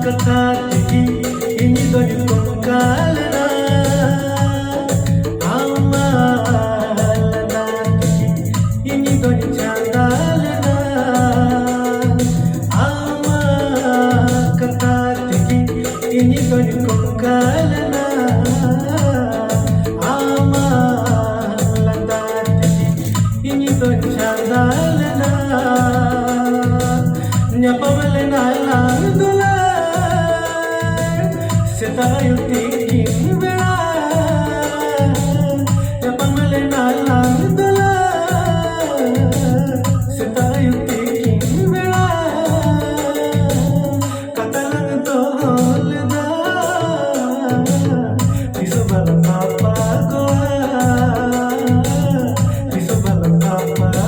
Katati ini bagi pengkalana Amalati ini bagi candalana Katati ini bagi pengkalana Amalati ini bagi candalana Nyapamalena langdula Setayo tiking bera Nyapamalena langdula Setayo tiking bera Katalang to holda Iso balang papagoa Iso balang papagoa